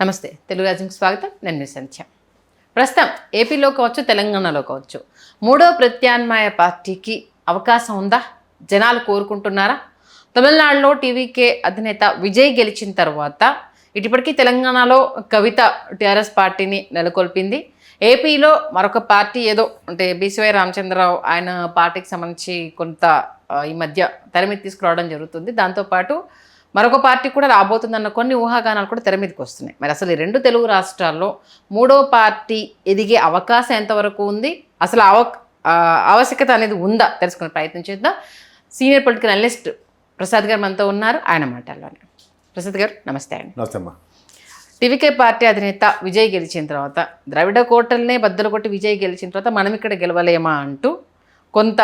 నమస్తే తెలుగు రాజ్యంకి స్వాగతం. నేను మీ సంధ్య. ప్రస్తుతం ఏపీలో కావచ్చు, తెలంగాణలో కావచ్చు, మూడో ప్రత్యామ్నాయ పార్టీకి అవకాశం ఉందా? జనాలు కోరుకుంటున్నారా? తమిళనాడులో టీవీకే అధినేత విజయ్ గెలిచిన తర్వాత ఇప్పటికీ తెలంగాణలో కవిత టీఆర్ఎస్ పార్టీని నెలకొల్పింది. ఏపీలో మరొక పార్టీ ఏదో అంటే బీసీవై రామచంద్రరావు ఆయన పార్టీకి సంబంధించి కొంత ఈ మధ్య తెర మీద తీసుకురావడం జరుగుతుంది. దాంతోపాటు మరొక పార్టీ కూడా రాబోతుందన్న కొన్ని ఊహాగానాలు కూడా తెర మీదకి వస్తున్నాయి. మరి అసలు ఈ రెండు తెలుగు రాష్ట్రాల్లో మూడో పార్టీ ఎదిగే అవకాశం ఎంతవరకు ఉంది, అసలు ఆవశ్యకత అనేది ఉందా తెలుసుకునే ప్రయత్నం చేద్దాం. సీనియర్ పొలిటికల్ అనలిస్ట్ ప్రసాద్ గారు మనతో ఉన్నారు. ఆయన మాటల్లోనే. ప్రసాద్ గారు నమస్తే అండి. నమస్తే అమ్మా. టీవీకే పార్టీ అధినేత విజయ్ గెలిచిన తర్వాత ద్రవిడ కోటల్నే బద్దలు కొట్టి విజయ్ గెలిచిన తర్వాత మనం ఇక్కడ గెలవలేమా అంటూ కొంత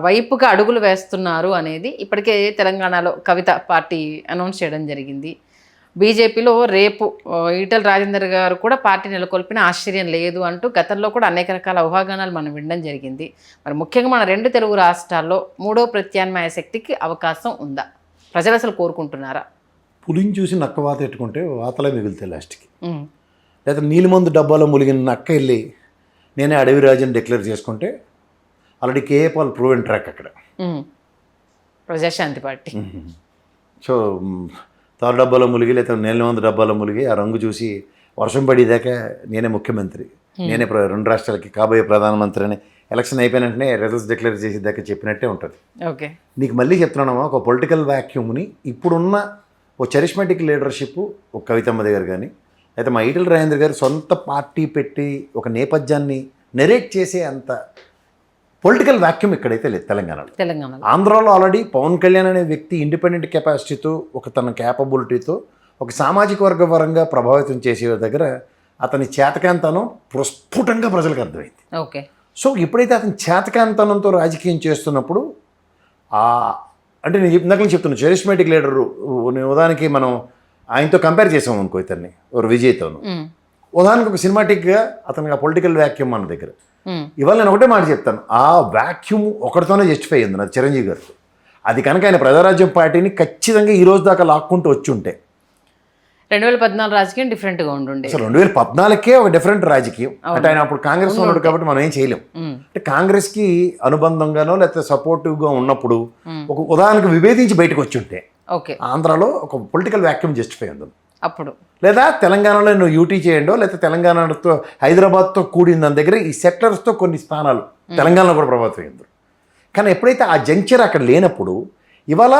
వైపుగా అడుగులు వేస్తున్నారు అనేది ఇప్పటికే తెలంగాణలో కవిత పార్టీ అనౌన్స్ చేయడం జరిగింది. బీజేపీలో రేపు ఈటెల రాజేందర్ గారు కూడా పార్టీ నెలకొల్పిన ఆశ్చర్యం లేదు అంటూ గతంలో కూడా అనేక రకాల ఊహాగానాలు మనం వినడం జరిగింది. మరి ముఖ్యంగా మన రెండు తెలుగు రాష్ట్రాల్లో మూడో ప్రత్యామ్నాయ శక్తికి అవకాశం ఉందా? ప్రజలు అసలు కోరుకుంటున్నారా? పులిని చూసి నక్క వాత పెట్టుకుంటే వాతలే మిగులుతాయి లాస్ట్కి. లేదా నీలిమందు డబ్బాలో ములిగిన నక్క వెళ్ళి నేనే అడవి రాజుని డిక్లేర్ చేసుకుంటే ఆల్రెడీ కేపాల్ ప్రూవెన్ ట్రాక్ అక్కడ. ప్రజాశాంతి పార్టీ. సో తారు డబ్బాలో ములిగి లేదా నీలిమందు డబ్బాలో ములిగి ఆ రంగు చూసి వర్షం పడేదాకా నేనే ముఖ్యమంత్రి, నేనే రెండు రాష్ట్రాలకి కాబోయే ప్రధానమంత్రి అని ఎలక్షన్ అయిపోయిన వెంటనే రిజల్ట్స్ డిక్లేర్ చేసేదాకా చెప్పినట్టే ఉంటుంది. ఓకే, నీకు మళ్ళీ చెప్తున్నామా, ఒక పొలిటికల్ వ్యాక్యూమ్ని ఇప్పుడున్న ఓ చరిస్మాటిక్ లీడర్షిప్ ఒక కవితమ్మ దగ్గర కానీ అయితే మా ఈటెల రాజేందర్ గారు సొంత పార్టీ పెట్టి ఒక నేపథ్యాన్ని నెరేట్ చేసే అంత పొలిటికల్ వ్యాక్యూమ్ ఇక్కడైతే లేదు తెలంగాణలో. ఆంధ్రాలో ఆల్రెడీ పవన్ కళ్యాణ్ అనే వ్యక్తి ఇండిపెండెంట్ కెపాసిటీతో ఒక తన క్యాపబిలిటీతో ఒక సామాజిక వర్గ పరంగా ప్రభావితం చేసే దగ్గర అతని చేతకాంతనం ప్రస్ఫుటంగా ప్రజలకు అర్థమైంది. ఓకే, సో ఎప్పుడైతే అతని చేతకాంతనంతో రాజకీయం చేస్తున్నప్పుడు అంటే నేను ఇందాక చెప్తున్నా చరిస్మాటిక్ లీడరు ఉదాహరణకి మనం ఆయనతో కంపేర్ చేసాం అనుకో ఇతన్ని ఒక విజయ్తోను. ఉదాహరణకు ఒక సినిమాటిక్గా అతనికి ఆ పొలిటికల్ వ్యాక్యూమ్ మన దగ్గర. ఇవాళ నేను ఒకటే మాట చెప్తాను, ఆ వ్యాక్యూమ్ ఒకటితోనే జస్టిఫై అయింది నాది చిరంజీవి గారితో. అది కనుక ఆయన ప్రజారాజ్యం పార్టీని ఖచ్చితంగా ఈ రోజు దాకా లాక్కుంటూ వచ్చి ఉంటే 2014 రాజకీయం డిఫరెంట్గా ఉండుండే. అసలు 2014కే ఒక డిఫరెంట్ రాజకీయం. అంటే ఆయన అప్పుడు కాంగ్రెస్ ఉన్నాడు కాబట్టి మనం ఏం చేయలేం. అంటే కాంగ్రెస్కి అనుబంధంగానో లేకపోతే సపోర్టివ్గా ఉన్నప్పుడు ఒక ఉదాహరణకు విభేదించి బయటకు వచ్చి ఉంటే ఆంధ్రాలో ఒక పొలిటికల్ వ్యాక్యూమ్ జస్టిఫై ఉంది అప్పుడు. లేదా తెలంగాణలో నువ్వు యూటీ చేయండో లేకపోతే తెలంగాణతో హైదరాబాద్తో కూడిన దాని దగ్గర ఈ సెక్టర్స్తో కొన్ని స్థానాలు తెలంగాణలో కూడా ప్రభావితం అయ్యింది. కానీ ఎప్పుడైతే ఆ జంక్చర్ అక్కడ లేనప్పుడు ఇవాళ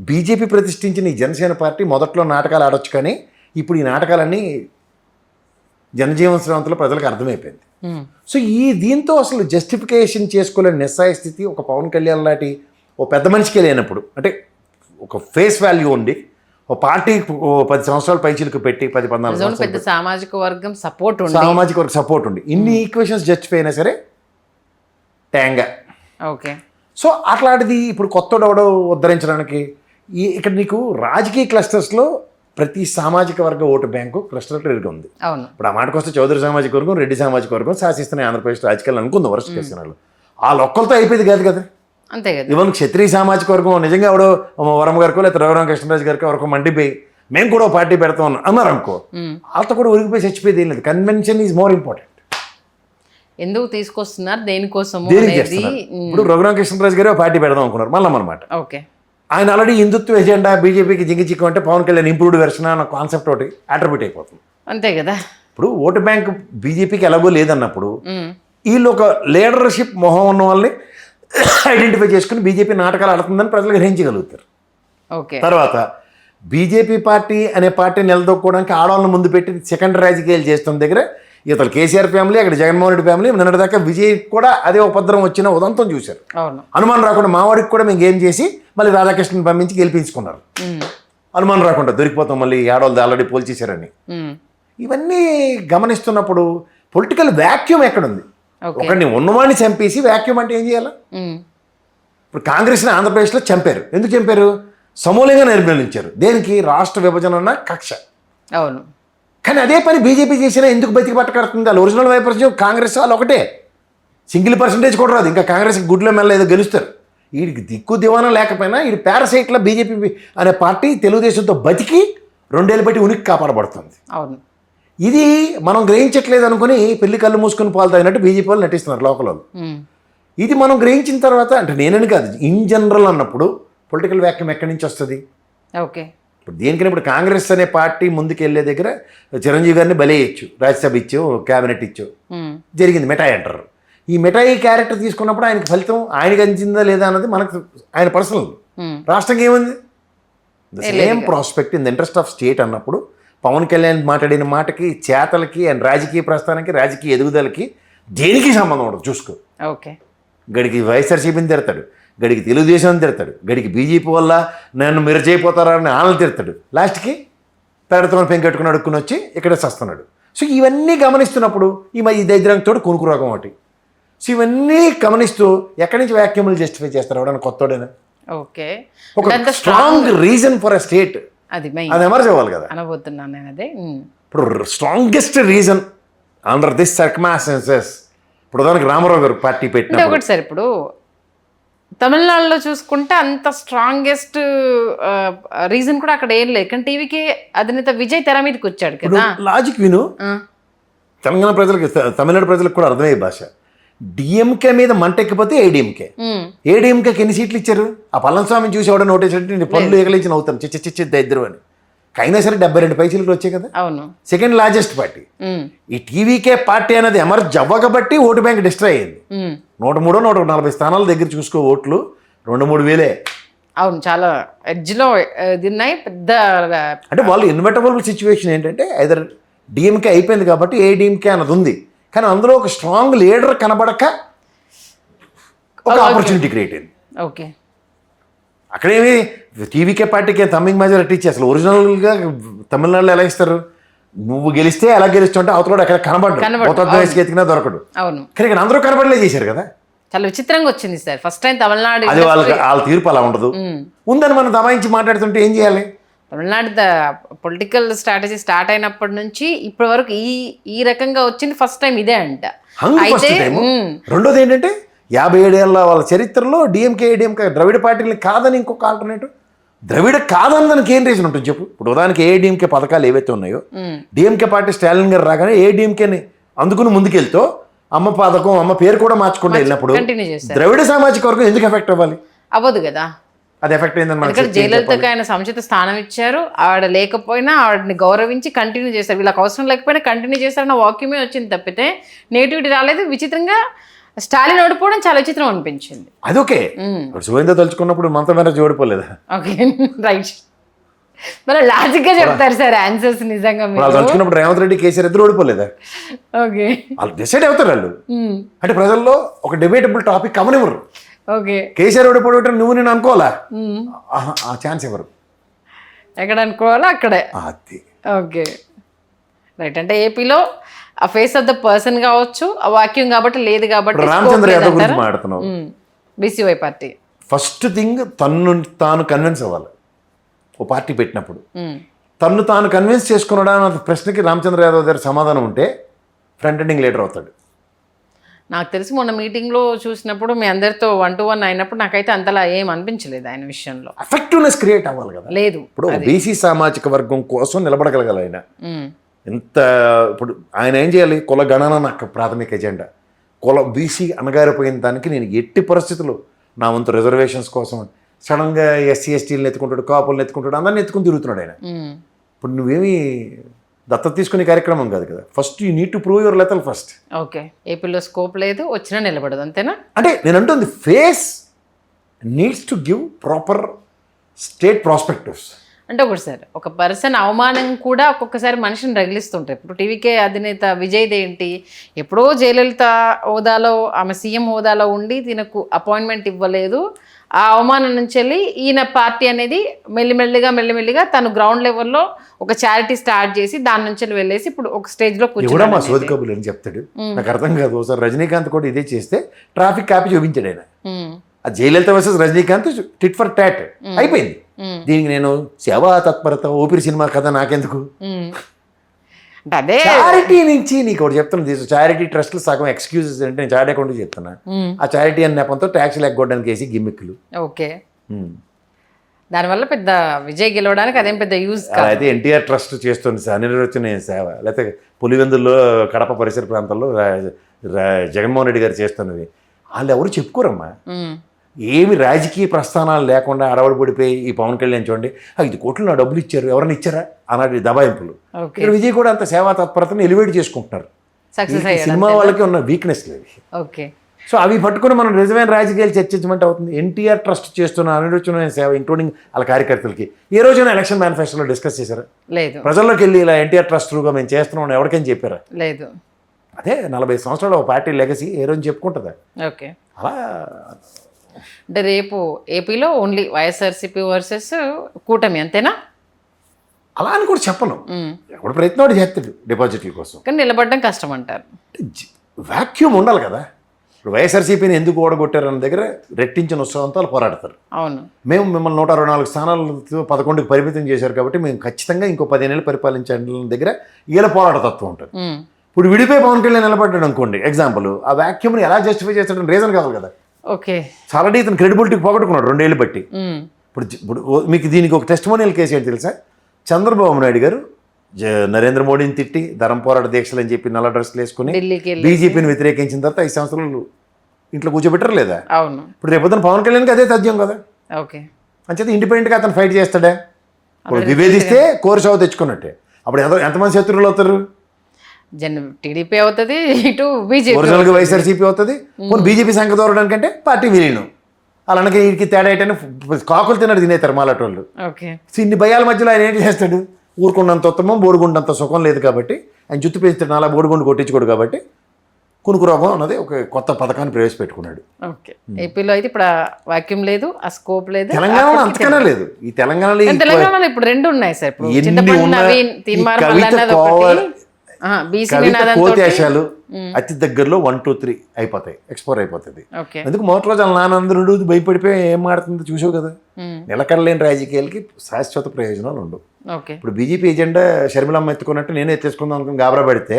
బీజేపీ ప్రతిష్ఠించిన ఈ జనసేన పార్టీ మొదట్లో నాటకాలు ఆడొచ్చు, కానీ ఇప్పుడు ఈ నాటకాలన్నీ జనజీవన శ్రవంతులు ప్రజలకు అర్థమైపోయింది. సో దీంతో అసలు జస్టిఫికేషన్ చేసుకోలేని నిస్సాయ స్థితి ఒక పవన్ కళ్యాణ్ లాంటి ఓ పెద్ద మనిషికే లేనప్పుడు, అంటే ఒక ఫేస్ వాల్యూ ఉండి ఓ పార్టీ 10 సంవత్సరాల పైచీలకు పెట్టి 10-14 సంవత్సరాలు సామాజిక వర్గం సపోర్ట్ ఉండి ఇన్ని ఈక్వేషన్స్ జస్టిఫై అయినా సరే ట్యాంగా. ఓకే, సో అట్లాంటిది ఇప్పుడు కొత్తడవడో ఉద్ధరించడానికి ఇక్కడ నీకు రాజకీయ క్లస్టర్స్లో ప్రతి సామాజిక వర్గ ఓటు బ్యాంకు క్లస్టర్ ఉంది. ఇప్పుడు ఆ మాటకు వస్తే చౌదరి సామాజిక వర్గం, రెడ్డి సామాజిక వర్గం శాసిస్తున్నాయి ఆంధ్రప్రదేశ్ రాజకీయాలు అనుకుందాం వరుస కేసునాలు. ఆ లొక్కలతో అయిపోయింది కాదు కదా. అంతే కదా. ఇవాళ క్షత్రియ సామాజిక వర్గం నిజంగా ఎవడో వరం గారికో లేదా రఘురామ కృష్ణరాజు గారికి ఎవరికో మండిపోయి మేము కూడా పార్టీ పెడతాం అన్నారు అనుకో, వాళ్ళతో కూడా ఉరిగిపోయి చచ్చిపోయేది ఏం లేదు. Convention is more important. ఎందుకు తీసుకొస్తున్నారు, దేనికోసం? ఇప్పుడు రఘురామ కృష్ణరాజు గారు పార్టీ పెడదాం అనుకున్నారు మళ్ళీ అనమాట. ఓకే, ఆయన ఆల్రెడీ హిందుత్వ ఎజెండా బీజేపీకి జింగిచిక్కు అంటే పవన్ కళ్యాణ్ ఇంప్రూవ్డ్ వెర్షన్ అన్న కాన్సెప్ట్ ఒకటి అట్రిబ్యూట్ అయిపోతుంది. అంతే కదా. ఇప్పుడు ఓటు బ్యాంక్ బీజేపీకి ఎలాగో లేదన్నప్పుడు వీళ్ళు ఒక లీడర్షిప్ మొహం ఉన్న వాళ్ళని ఐడెంటిఫై చేసుకుని బీజేపీ నాటకాలు ఆడుతుందని ప్రజలు గ్రహించగలుగుతారు. ఓకే, తర్వాత బీజేపీ పార్టీ అనే పార్టీ నిలదొక్కోవడానికి ఆడవాళ్ళని ముందు పెట్టి సెకండరీ రాజకీయాలు చేస్తున్న దగ్గర ఇతను కేసీఆర్ ఫ్యామిలీ, అక్కడ జగన్మోహన్ రెడ్డి ఫ్యామిలీ, నిన్నటిదాకా విజయ్ కూడా అదే ఉపద్రవం వచ్చిన ఉదంతం చూశారు. అనుమానం రాకుండా మావాడికి కూడా మేము గేమ్ చేసి మళ్ళీ రాధాకృష్ణని పంపించి గెలిపించుకున్నారు. అనుమానం రాకుండా దొరికిపోతాం మళ్ళీ ఆడవాళ్ళది ఆల్రెడీ పోల్చేశారని. ఇవన్నీ గమనిస్తున్నప్పుడు పొలిటికల్ వ్యాక్యూమ్ ఎక్కడుంది? ఒకరిని ఉన్నవాడిని చంపేసి వ్యాక్యూమ్ అంటే ఏం చేయాలి? ఇప్పుడు కాంగ్రెస్ని ఆంధ్రప్రదేశ్లో చంపారు. ఎందుకు చంపారు? సమూలంగా నిర్మూలించారు. దేనికి? రాష్ట్ర విభజన అన్న కక్ష. అవును. కానీ అదే పని బీజేపీ చేసినా ఎందుకు బతికి పట్టకడుతుంది? వాళ్ళు ఒరిజినల్ వైపర్యం కాంగ్రెస్ వాళ్ళు ఒకటే, సింగిల్ పర్సెంటేజ్ కూడా రాదు. ఇంకా కాంగ్రెస్ గుడ్ల మెల్ల ఏదో గెలుస్తారు. వీడికి దిక్కు దివానం లేకపోయినా వీడి పారాసైట్లో బీజేపీ అనే పార్టీ తెలుగుదేశంతో బతికి 2 ఏళ్ళు బట్టి ఉనికి కాపాడబడుతుంది. అవును. ఇది మనం గ్రహించట్లేదు అనుకుని పెళ్లి కళ్ళు మూసుకుని పాలు తాగినట్టు బీజేపీ వాళ్ళు నటిస్తున్నారు లోకల్ వాళ్ళు. ఇది మనం గ్రహించిన తర్వాత, అంటే నేనని కాదు, ఇన్ జనరల్ అన్నప్పుడు పొలిటికల్ వ్యాక్యూమ్ ఎక్కడి నుంచి వస్తుంది? ఓకే. ఇప్పుడు దేనికైనా ఇప్పుడు కాంగ్రెస్ అనే పార్టీ ముందుకు వెళ్ళే దగ్గర చిరంజీవి గారిని బలి ఇచ్చు, రాజ్యసభ ఇచ్చు, క్యాబినెట్ ఇచ్చు, జరిగింది మిఠాయి అంటారు. ఈ మిఠాయి క్యారెక్టర్ తీసుకున్నప్పుడు ఆయనకి ఫలితం ఆయనకి అందిందా లేదా అన్నది మనకు ఆయన పర్సనల్. రాష్ట్రంకి ఏముంది? The same prospect in the interest of state అన్నప్పుడు పవన్ కళ్యాణ్ మాట్లాడిన మాటకి, చేతలకి, అండ్ రాజకీయ ప్రస్థానానికి, రాజకీయ ఎదుగుదలకి దేనికి సంబంధం ఉండదు. చూసుకో. ఓకే. గడికి వైఎస్ఆర్సీపీని తిడతాడు, గడికి తెలుగుదేశం తిడతాడు, గడికి బీజేపీ వల్ల నన్ను మీరు చేయపోతారని ఆనలు తిడతాడు, లాస్ట్కి పెడతమని పెంకెట్టుకుని అడుక్కుని వచ్చి ఇక్కడ సస్తున్నాడు. సో ఇవన్నీ గమనిస్తున్నప్పుడు ఈ దరిద్రంతో కొనుక్కు రోగం ఒకటి. సో ఇవన్నీ గమనిస్తూ ఎక్కడి నుంచి వ్యాఖ్యములు జస్టిఫై చేస్తారు ఎవడన్నా కొత్తోడైనా? ఓకే. ఒక strong reason for a state అది ఎమర్జ్ అవ్వాలి కదా. అనబోతున్నాను నేను అదే. ఇప్పుడు strongest reason under this circumstances, ఇప్పుడు దానికి రామారావు గారు పార్టీ పెట్టిన ఒకటి సార్, ఇప్పుడు తమిళనాడులో చూసుకుంటే అంత స్ట్రాంగెస్ట్ రీజన్ కూడా అక్కడ ఏం లేదు. కానీ టీవీకి అధినేత విజయ్ తెర మీదకి వచ్చాడు కదా. లాజిక్ విను, తెలంగాణ ప్రజలకు, తమిళనాడు ప్రజలకు కూడా అర్థమయ్యే భాష. డిఎంకే మీద మంటెక్కిపోతే ఏడీఎంకేకి ఎన్ని సీట్లు ఇచ్చారు? ఆ పళనిస్వామిని చూసి ఎవడో నోటీస్ అంటే పళ్ళు ఎగలించి నవ్వుతాం, చిచ్చి దరిద్రం అని. అయినా సరే 72 పైసలు వచ్చాయి కదా. అవును. Second largest party. ఈ టీవీకే పార్టీ అనేది ఎమర్జ్ అవ్వకబట్టి ఓటు బ్యాంక్ డిస్ట్రాయ్ అయింది. 103, 140 స్థానాల దగ్గర చూసుకో ఓట్లు 2-3 వేలే. అవును, చాలా ఎడ్జ్లో తిన్నాయి పెద్ద. అంటే వాళ్ళు ఇన్వెటబుల్ సిచ్యువేషన్ ఏంటంటే ఐదర్ డిఎంకే అయిపోయింది కాబట్టి ఏడీఎంకే అన్నది ఉంది, కానీ అందులో ఒక స్ట్రాంగ్ లీడర్ కనబడక ఒక ఆపర్చునిటీ క్రియేట్ అయింది. ఓకే. అక్కడేమి టీవీకే పార్టీకి తమ్మింగ్ మెజారిటీ ఇచ్చి అసలు ఒరిజినల్గా తమిళనాడులో ఎలా ఇస్తారు? నువ్వు గెలిస్తే ఎలా గెలుస్తుంటే అవతల అక్కడ కనబడ్డు ఎతికినా దొరకడు. అవును. కానీ ఇక్కడ అందరూ కనబడలే చేశారు కదా. చాలా విచిత్రంగా వచ్చింది సార్ ఫస్ట్ టైం తమిళనాడు. అది వాళ్ళ తీర్పు అలా ఉండదు. ఉందని మనం దబాయించి మాట్లాడుతుంటే ఏం చేయాలి? తమిళనాడు పొలిటికల్ స్ట్రాటజీ స్టార్ట్ అయినప్పటి నుంచి ఇప్పటి వరకు ఈ రకంగా వచ్చింది ఫస్ట్ టైం ఇదే అంట. అయితే రెండోది ఏంటంటే 57 ఏళ్ళ వాళ్ళ చరిత్రలో డిఎంకే ఏడీఎంకే ద్రవిడ పార్టీని కాదని ఇంకొక ఆల్టర్నేటివ్. ద్రవిడ కాదనడానికి ఏం రీజన్ ఉంటుంది చెప్పు? ఇప్పుడు ఉదాహరణకి ఏడీఎంకే పథకాలు ఏవైతే ఉన్నాయో, డిఎంకే పార్టీ స్టాలిన్ గారు రాగానే ఏడీఎంకేని అందుకుని ముందుకెళ్తూ అమ్మ పథకం, అమ్మ పేరు కూడా మార్చుకుంటూ వెళ్ళినప్పుడు ద్రవిడ సామాజిక వర్గం ఎందుకు ఎఫెక్ట్ అవ్వాలి? అవ్వదు కదా. అది ఎఫెక్ట్ అయిందని జయలలితకి ఆయన సముచిత స్థానం ఇచ్చారు. ఆవిడ లేకపోయినా ఆవిడని గౌరవించి కంటిన్యూ చేశారు. వీళ్ళకి అవసరం లేకపోయినా కంటిన్యూ చేశారన్న వాక్యమే వచ్చింది తప్పితే నేటివిటీ రాలేదు. విచిత్రంగా స్టాలిన్ ఓడిపోవడం చాలా విచిత్రం అనిపించింది. అదొకే. సువేంద్ర తలుచుకున్నప్పుడు మమతా బెనర్జీ ఓడిపోలేదా? Okay, right. మరి లాజిక్ గా చెప్తారు సార్ ఆన్సర్స్. నిజంగా తలుచుకున్నప్పుడు రేవంత్ రెడ్డి, కేసీఆర్ ఇద్దరు ఓడిపోలేదా? ఓకే, వాళ్ళు డిసైడ్ అవుతారు వాళ్ళు. అంటే ప్రజల్లో ఒక డిబేటబుల్ టాపిక్ అవనివ్వరు. ఓకే, కేసీఆర్ ఓడిపోవడం నువ్వు నేను అనుకోవాలా? ఆ ఛాన్స్ ఎవరు ఎక్కడ అనుకోవాలా అక్కడే. Okay, right. అంటే ఏపీలో ఆ ఫేస్ ఆఫ్ ద పర్సన్ కావచ్చు, ఆ వాక్యం కాబట్టి లేదు కాబట్టి రామచంద్ర యాదవ్ గురించి మాట్లాడుతున్నావు. బీసీవై పార్టీ ఫస్ట్ థింగ్ తాను కన్విన్స్ అవ్వాలి. ఓ పార్టీ పెట్టినప్పుడు తాను కన్విన్స్ చేసుకున్నాడా అన్న ప్రశ్నకి రామచంద్ర యాదవ్ దగ్గర సమాధానం ఉంటే ఫ్రంట్ ఎండింగ్ లీడర్ అవుతాడు. నాకు తెలిసి మొన్న మీటింగ్లో చూసినప్పుడు మీ అందరితో 1-to-1 అయినప్పుడు నాకైతే అంతలా ఏం అనిపించలేదు ఆయన విషయంలో. ఎఫెక్టివ్నెస్ క్రియేట్ అవ్వాలి కదా. లేదు, ఇప్పుడు బీసీ సామాజిక వర్గం కోసం నిలబడగలగాలి ఆయన. ఎంత ఇప్పుడు ఆయన ఏం చేయాలి? కుల గణన నాకు ప్రాథమిక ఎజెండా. బీసీ అణగారిపోయిన దానికి నేను ఎట్టి పరిస్థితులు నా వంతు రిజర్వేషన్స్ కోసం సడన్గా ఎస్సీ ఎస్టీలను ఎత్తుకుంటాడు, కాపులను ఎత్తుకుంటాడు, అందరిని ఎత్తుకుని తిరుగుతున్నాడు ఆయన. ఇప్పుడు నువ్వేమి దత్తత తీసుకునే కార్యక్రమం కాదు కదా. First you need to prove your lethal first. Okay, ఏపీలో స్కోప్ లేదు, వచ్చినా నిలబడదు, అంతేనా? అంటే నేను అంటుంది face needs to give proper state perspectives. అంటే ఒకటి సార్, ఒక పర్సన్ అవమానం కూడా ఒక్కొక్కసారి మనిషిని రగిలిస్తుంటాయి. ఇప్పుడు టీవీకే అధినేత విజయ్ది ఏంటి, ఎప్పుడో జయలలిత హోదాలో, ఆమె సీఎం హోదాలో ఉండి తినకు అపాయింట్మెంట్ ఇవ్వలేదు. ఆ అవమానం నుంచి వెళ్ళి ఈయన పార్టీ అనేది మెల్లిమెల్లిగా తను గ్రౌండ్ లెవెల్లో ఒక చారిటీ స్టార్ట్ చేసి దాని నుంచి వెళ్ళేసి ఇప్పుడు ఒక స్టేజ్లో కూర్చోడం. మా సోది కబులు అని చెప్తాడు, నాకు అర్థం కాదు. ఒకసారి రజనీకాంత్ కూడా ఇదే చేస్తే ట్రాఫిక్ కాపీ చూపించాడు ఆయన. ఆ Jayalalithaa versus Rajinikanth tit for tat అయిపోయింది. దీనికి నేను సేవా తత్పరత, ఊపిరి సినిమా కథ నాకెందుకు? అదే చారిటీ నుంచి నీకు ఒకటి చెప్తున్నా, చారిటీ ట్రస్ట్లు సగం ఎక్స్క్యూజెస్ అంటే నేను చారిటీ అకౌంట్ చెప్తున్నా. ఆ చారిటీ అనే నెపంతో ట్యాక్సీలు ఎగ్గొట్టడానికి వేసి గిమ్మిక్లు. ఓకే, దానివల్ల పెద్ద విజయ్ గెలవడానికి అదేం పెద్ద యూజ్ అలా అయితే ఎన్టీఆర్ ట్రస్ట్ చేస్తుంది అనిర్వచనీయ సేవ, లేకపోతే పులివెందుల్లో కడప పరిసర ప్రాంతాల్లో జగన్మోహన్ రెడ్డి గారు చేస్తున్నది వాళ్ళు ఎవరు చెప్పుకోరమ్మా. ఏమి రాజకీయ ప్రస్థానాలు లేకుండా అడవడి పడిపోయి ఈ పవన్ కళ్యాణ్ చూడండి 5 కోట్లు నా డబ్బులు ఇచ్చారు ఎవరైనా ఇచ్చారా అన్నది దబాయింపులు. ఇక్కడ విజయ్ కూడా అంత సేవా తత్పరతను ఎలివేట్ చేసుకుంటున్నారు. సినిమా వాళ్ళకి ఉన్న వీక్నెస్ లేదు. ఓకే, సో అవి పట్టుకుని మనం నిజమైన రాజకీయాలు చర్చించమంటే అవుతుంది. ఎన్టీఆర్ ట్రస్ట్ చేస్తున్న అనిర్వచనీయ సేవ ఇంక్లూడింగ్ వాళ్ళ కార్యకర్తలకి ఏ రోజైనా ఎలక్షన్ మేనిఫెస్టోలో డిస్కస్ చేశారా? లేదు. ప్రజల్లోకి వెళ్ళి ఇలా ఎన్టీఆర్ ట్రస్ట్గా మేము చేస్తున్నాం ఎవరికైనా చెప్పారా? లేదు. అదే 40 సంవత్సరాలు ఒక పార్టీ లెగసీ ఏ రోజు చెప్పుకుంటుందా? ఓకే, అలా అంటే రేపు ఏపీలో ఓన్లీ వైఎస్ఆర్సీపీ వర్సెస్ కూటమి అంతేనా? అలా అని కూడా చెప్పను. ఎప్పుడు ప్రయత్నం వాడు చేస్తాడు డిపాజిట్ల కోసం, కానీ నిలబడడం కష్టం అంటారు. వాక్యూమ్ ఉండాలి కదా. ఇప్పుడు వైఎస్ఆర్సీపీని ఎందుకు ఓడగొట్టారన్న దగ్గర రెట్టించిన ఉత్సాహంతో వాళ్ళు పోరాడతారు. అవును, మేము మిమ్మల్ని 124 స్థానాలతో 11కి పరిమితం చేశారు కాబట్టి మేము ఖచ్చితంగా ఇంకో 15 ఏళ్ళు పరిపాలించడం దగ్గర వీళ్ళ పోరాటతత్వం ఉంటుంది. ఇప్పుడు విడిపోయి పవన్ కళ్యాణ్ నిలబడ్డాడు అనుకోండి ఎగ్జాంపుల్, ఆ వాక్యూమ్ని ఎలా జస్టిఫై చేస్తాడని రీజన్ కావాలి కదా. ఓకే, ఆల్రెడీ ఇతను క్రెడిబిలిటీ పోగొట్టుకున్నాడు 2 ఏళ్ళు బట్టి. ఇప్పుడు మీకు దీనికి ఒక టెస్టిమోనియల్ కేసు ఏంటి తెలుసా? చంద్రబాబు నాయుడు గారు నరేంద్ర మోడీని తిట్టి ధరం పోరాట దీక్షలు అని చెప్పి నల్ల డ్రెస్సులు వేసుకుని బీజేపీని వ్యతిరేకించిన తర్వాత 5 సంవత్సరాలు ఇంట్లో కూర్చోబెట్టరు లేదా? అవును. ఇప్పుడు రేపొద్దున పవన్ కళ్యాణ్కి అదే తథ్యం కదా. ఓకే, అంచేత ఇండిపెండెంట్గా అతను ఫైట్ చేస్తాడా? ఇప్పుడు విభేదిస్తే కోరి సాగు తెచ్చుకున్నట్టే. అప్పుడు ఎంతమంది శత్రువులు అవుతారు? టీడీపీ అవుతుంది, ఇటు బీజేపీ, ఒరిజినల్గా వైఎస్ఆర్సీపీ అవుతుంది. పోనీ బీజేపీ సంఖ్య దూరడానికంటే పార్టీ విలీనం. అలాగే వీరికి తేడా ఏంటంటే కాకులు తిన్నాడు తినేతారు మాలాటోళ్ళు. ఓకే, ఇన్ని భయాల మధ్యలో ఆయన ఏంటి చేస్తాడు? ఊరుకున్నంత ఉత్తమం బోడిగుండంత సుఖం లేదు కాబట్టి ఆయన జుత్తు పెంచుతాడు, అలా బోడిగుండు కొట్టించుకోడు కాబట్టి కునుకు రోగం అన్నది ఒక కొత్త పథకాన్ని ప్రవేశపెట్టుకున్నాడు. ఓకే, ఏపీలో అయితే ఇప్పుడు వాక్యూమ్ లేదు, ఆ స్కోప్ లేదు. తెలంగాణలో అంతకన్నా లేదు. ఈ తెలంగాణలో ఇప్పుడు 2 ఉన్నాయి సార్. కోతేశాలు అతి దగ్గరలో 1, 2, 3 అయిపోతాయి, ఎక్స్పోర్ అయిపోతుంది. అందుకు మొదటి రోజు వాళ్ళ నానందరూ భయపడిపోయి ఏం మాడుతుందో చూసావు కదా. నిలకడలేని రాజకీయాలకి శాశ్వత ప్రయోజనాలు ఉండవు. ఇప్పుడు బీజేపీ ఎజెండా షర్మిలమ్మ ఎత్తుకున్నట్టు నేను ఎత్తేసుకుందాం అనుకుని గాబరా పడితే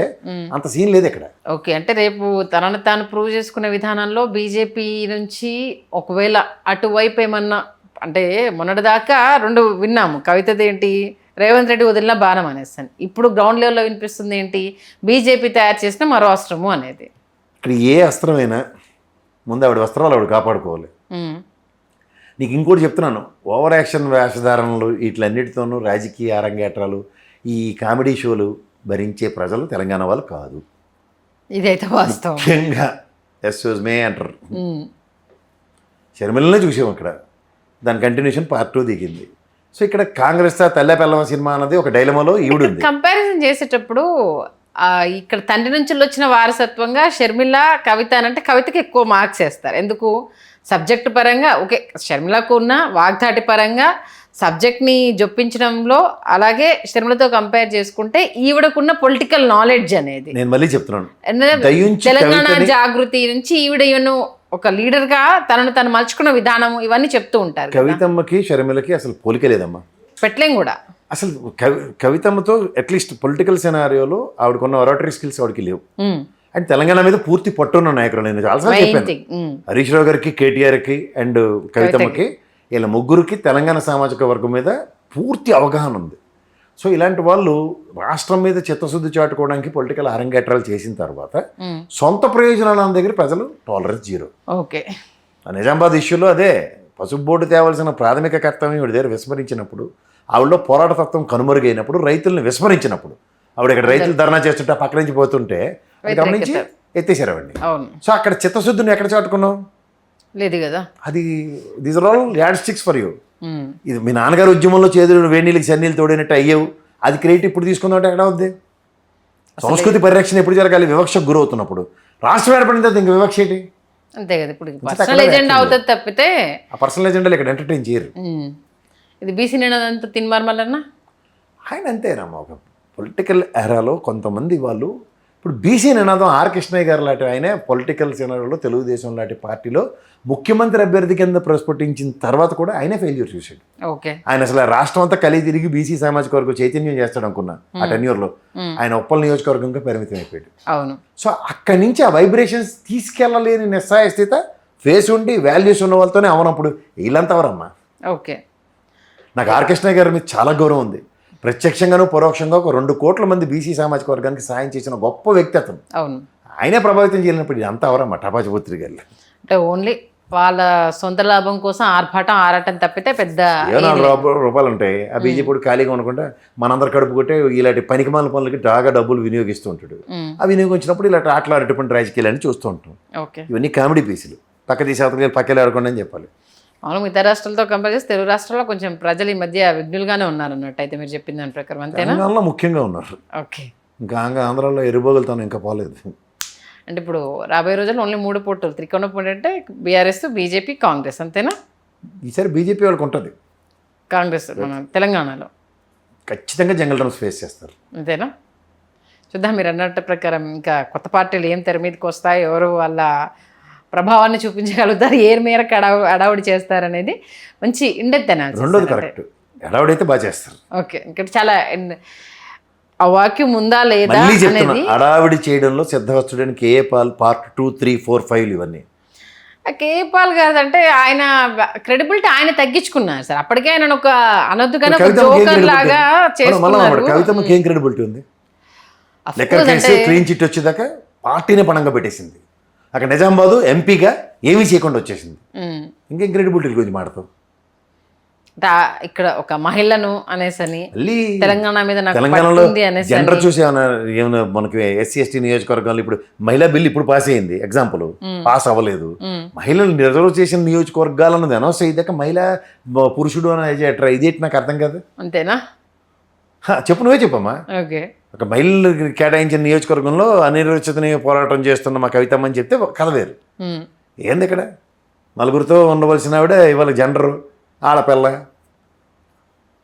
అంత సీన్ లేదు ఇక్కడ. ఓకే, అంటే రేపు తనను తాను ప్రూవ్ చేసుకునే విధానంలో బీజేపీ నుంచి ఒకవేళ అటువైపు ఏమన్నా, అంటే మొన్నటిదాకా 2 విన్నాము, కవితది ఏంటి రేవంత్ రెడ్డి వదిలిన బాణం అనేస్తాను, ఇప్పుడు గ్రౌండ్ లెవెల్లో వినిపిస్తుంది ఏంటి బీజేపీ తయారు చేసిన మరో అస్త్రము అనేది. ఇక్కడ ఏ అస్త్రమైనా ముందు ఆవిడ వస్త్రాలు ఆవిడ కాపాడుకోవాలి. నీకు ఇంకోటి చెప్తున్నాను, ఓవర్ యాక్షన్ వేషధారణలు వీటిలన్నిటితోనూ రాజకీయ అరంగేట్రాలు ఈ కామెడీ షోలు భరించే ప్రజలు తెలంగాణ వాళ్ళు కాదు. ఇదైతే వాస్తవం. ముఖ్యంగా ఎస్యూజ్ మే అంటారు. షర్మిలనే చూసాం ఇక్కడ, దాని కంటిన్యూషన్ పార్ట్ 2 దిగింది. సో ఇక్కడ కాంగ్రెస్ తల్లె పెల్లవ సినిమా అన్నది ఒక డైలమాలో ఈవిడ ఉంది. కంపారిజన్ చేసేటప్పుడు ఇక్కడ తండ్రి నుంచి వచ్చిన వారసత్వంగా షర్మిల కవిత అంటే కవితకి ఎక్కువ మార్క్స్ వేస్తారు. ఎందుకు? సబ్జెక్ట్ పరంగా ఓకే, షర్మిలకు ఉన్న వాగ్దాటి పరంగా సబ్జెక్ట్ని జొప్పించడంలో, అలాగే షర్మిలతో కంపేర్ చేసుకుంటే ఈవిడకున్న పొలిటికల్ నాలెడ్జ్ అనేది, నేను మళ్ళీ చెప్తున్నాను, తెలంగాణ జాగృతి నుంచి ఈవిడ ఒక లీడర్గా తనను తను మలుచుకున్న విధానం ఇవన్నీ చెప్తూ ఉంటారు. కవితమ్మకి షర్మిలకి అసలు పోలిక లేదమ్మా, పెట్టలేం కూడా. అసలు కవితమ్మతో అట్లీస్ట్ పొలిటికల్ సినారియోలో ఆవిడకున్న ఒరాటరీ స్కిల్స్ ఆవిడకి లేవు. అండ్ తెలంగాణ మీద పూర్తి పట్టున్న నాయకులు నేను చాలాసార్లు చెప్పాను. హరీష్ రావు గారికి, కేటీఆర్కి అండ్ కవితమ్మకి, వీళ్ళ ముగ్గురికి తెలంగాణ సామాజిక వర్గం మీద పూర్తి అవగాహన ఉంది. సో ఇలాంటి వాళ్ళు రాష్ట్రం మీద చిత్తశుద్ధి చాటుకోవడానికి పొలిటికల్ అరంగేట్రాలు చేసిన తర్వాత సొంత ప్రయోజనాల దగ్గర ప్రజలు టాలరెన్స్ 0. ఓకే, నిజామాబాద్ ఇష్యూలో అదే పసుపు బోర్డు తేవాల్సిన ప్రాథమిక కర్తవ్యం వీడి దగ్గర విస్మరించినప్పుడు, ఆవిడలో పోరాటతత్వం కనుమరుగైనప్పుడు, రైతుల్ని విస్మరించినప్పుడు, ఆవిడ ఇక్కడ రైతులు ధర్నా చేస్తుంటే పక్క నుంచి పోతుంటే గమనించి ఎత్తేసారు ఆవిడ్ని. సో అక్కడ చిత్తశుద్ధిని ఎక్కడ చాటుకున్నావు? లేదు కదా. అది these are all ad sticks for you. ఇది మీ నాన్నగారు ఉద్యమంలో చేదురు వేణీళ్ళకి సన్నీళ్ళు తోడినట్టు అయ్యేవు, అది క్రెడిట్ ఇప్పుడు తీసుకుందామంటే ఎక్కడ అవుద్ది? సంస్కృతి పరిరక్షణ ఎప్పుడు జరగాలి? వివక్షకు గురవుతున్నప్పుడు. రాష్ట్రం ఏర్పడిన తర్వాత ఇంక వివక్ష ఏంటి? అంతే కదా. ఇప్పుడు పర్సనల్ ఎజెండా అవుతుంది తప్పితే ఆ పర్సనల్ ఎజెండాలు ఇక్కడ ఎంటర్టైన్ చేయరు. ఇది బీసీ నినాదంతా తిన్మార్మలన్నా ఆయన అంతేనమ్మా. ఒక పొలిటికల్ ఎరాలో కొంతమంది వాళ్ళు ఇప్పుడు బీసీ నినాదం ఆర్ కృష్ణయ్య గారు లాంటి ఆయన పొలిటికల్ సినారియోలో తెలుగుదేశం లాంటి పార్టీలో ముఖ్యమంత్రి అభ్యర్థి కింద ప్రస్ఫుటించిన తర్వాత కూడా ఆయనే ఫెయిల్యూర్ చూశాడు. ఓకే, ఆయన అసలు రాష్ట్రం అంతా కలిగి తిరిగి బీసీ సామాజిక వర్గం చైతన్యం చేస్తాడు అనుకున్నా. ఆ టెన్యూర్లో ఆయన ఉప్పల్ నియోజకవర్గంగా పరిమితం అయిపోయాడు. అవును. సో అక్కడి నుంచి ఆ వైబ్రేషన్స్ తీసుకెళ్ళలేని నిస్సహాయ స్థితి, ఫేస్ ఉండి వాల్యూస్ ఉన్న వాళ్ళతోనే అవనప్పుడు వీళ్ళంతా ఎవరమ్మా? ఓకే, నాకు ఆర్ కృష్ణ గారి మీద చాలా గౌరవం ఉంది. ప్రత్యక్షంగాను పరోక్షంగా ఒక 2 కోట్ల మంది బీసీ సామాజిక వర్గానికి సాయం చేసిన గొప్ప వ్యక్తి అతను. అవును. ఆయనే ప్రభావితం చేయలేనప్పుడు ఇది అంతా అవరమ్మా టపాచిపుత్రి గారు. అంటే ఓన్లీ వాళ్ళ సొంత లాభం కోసం ఆరాటం తప్పితే పెద్ద ఏదో 4 రూపాయలు ఉంటాయి. ఆ బీజేపీ ఖాళీగా ఉండకుండా మనందరు కడుపు కొట్టే ఇలాంటి పనికిమాల పనులకి బాగా డబ్బులు వినియోగిస్తూ ఉంటాడు. ఆ వినియోగించినప్పుడు ఇలాంటి ఆటలాడేటువంటి రాజకీయాలని చూస్తూ ఉంటాం. ఓకే. ఇవన్నీ కామెడీ పీసులు. పక్క తీసేతలు పక్కలే ఆడకుండా అని చెప్పాలి. అవును, మిగతా రాష్ట్రాలతో కంపేర్ చేస్తే తెలుగు రాష్ట్రాల్లో కొంచెం ప్రజలు ఈ మధ్య విఘ్నులుగానే ఉన్నారు అన్నట్టు అయితే మీరు చెప్పిన దాని ప్రకారం, అంతేనా? తెలంగాణలో ముఖ్యంగా ఉన్నారు. ఓకే. ఇంకా ఆంధ్రాలో ఎరుబోగులతో ఇంకా పోలేదు. అంటే ఇప్పుడు రాబోయే రోజుల్లో ఓన్లీ 3 పోటీలు, త్రికోణ పోటీ అంటే బీఆర్ఎస్, బీజేపీ, కాంగ్రెస్, అంతేనా? ఈసారి బీజేపీ వాళ్ళకి ఉంటుంది. కాంగ్రెస్ మన తెలంగాణలో ఖచ్చితంగా జంగల్ డ్రమ్స్ ఫేస్ చేస్తారు. అంతేనా? చూద్దాం. మీరు అన్నట్టు ప్రకారం ఇంకా కొత్త పార్టీలు ఏం తెర మీదకి వస్తాయి, ఎవరు వాళ్ళ ప్రభావాన్ని చూపించగలుగుతారు, ఏ మేరకు అడావుడి చేస్తారనేది మంచి ఇండెత్ అనాలిసిస్. రెండోది కరెక్ట్, ఎడావిడైతే బాగా చేస్తారు. ఓకే. ఇక్కడ చాలా ఆ వాక్యం ఉందా లేదా మళ్ళీ చెప్తున్నా, అనేది అడావిడి చేయడంలో సిద్ధవస్తుడని కేఏ పాల్ పార్ట్ 2, 3, 4, 5 ఇవన్నీ. కేపాల్ గారు అంటే ఆయన క్రెడిబిలిటీ ఆయన తగ్గించుకున్నారు సార్. అప్పటికే ఆయన ఒక అనొద్దుగానే కవితమ్మకి లాగా ఏం చేసుకున్నారు. కవితమ్మకి ఏం క్రెడిబిలిటీ ఉంది? Of liquor course case clean chit వచ్చేదాకా పార్టీనే పణంగా పెట్టేసింది. అక్కడ నిజామాబాదు ఎంపీగా ఏమీ చేయకుండా వచ్చేసింది. ఇంకేం క్రెడిబిలిటీ గురించి మాడతావు? ఇక్కడ ఒక మహిళను అనేసని, మళ్ళీ తెలంగాణ మీద నాకు తెలంగాణలో పట్టుంది అనేసి జనరల్ చూసి ఏమైనా మనకి ఎస్సీ ఎస్టీ నియోజకవర్గాలు ఇప్పుడు మహిళా బిల్ ఇప్పుడు పాస్ అయింది, ఎగ్జాంపుల్ పాస్ అవ్వలేదు. మహిళలు రిజర్వ్ చేసిన నియోజకవర్గాలు అన్నది అనౌన్స్ అయ్యేదాకా మహిళా పురుషుడు అని ఇదేంటి నాకు అర్థం కాదు. అంతేనా? చెప్పు, నువ్వే చెప్పమ్మా. ఓకే. ఒక మహిళలు కేటాయించిన నియోజకవర్గంలో అనిర్వచితని పోరాటం చేస్తున్న మా కవితమ్మని చెప్తే కథ వేరు. ఏంది ఇక్కడ 4గురితో ఉండవలసిన ఆవిడ ఇవాళ జెండరు ఆడపిల్ల.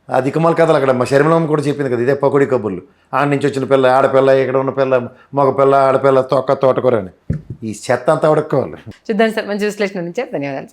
ఆ దిక్కుమాల కథలు అక్కడ మా శర్మిలమ్మ కూడా చెప్పింది కదా, ఇదే పకోడీ కబుర్లు. ఆడ నుంచి వచ్చిన పిల్ల ఆడపిల్ల, ఇక్కడ ఉన్న పిల్ల మగపిల్ల, ఆడపిల్ల, తోటకూర అని. ఈ చెత్త అంతా ఉడక్కోవాలి. చూద్దాం సార్. మంచి విశ్లేషణ నుంచే ధన్యవాదాలు సార్.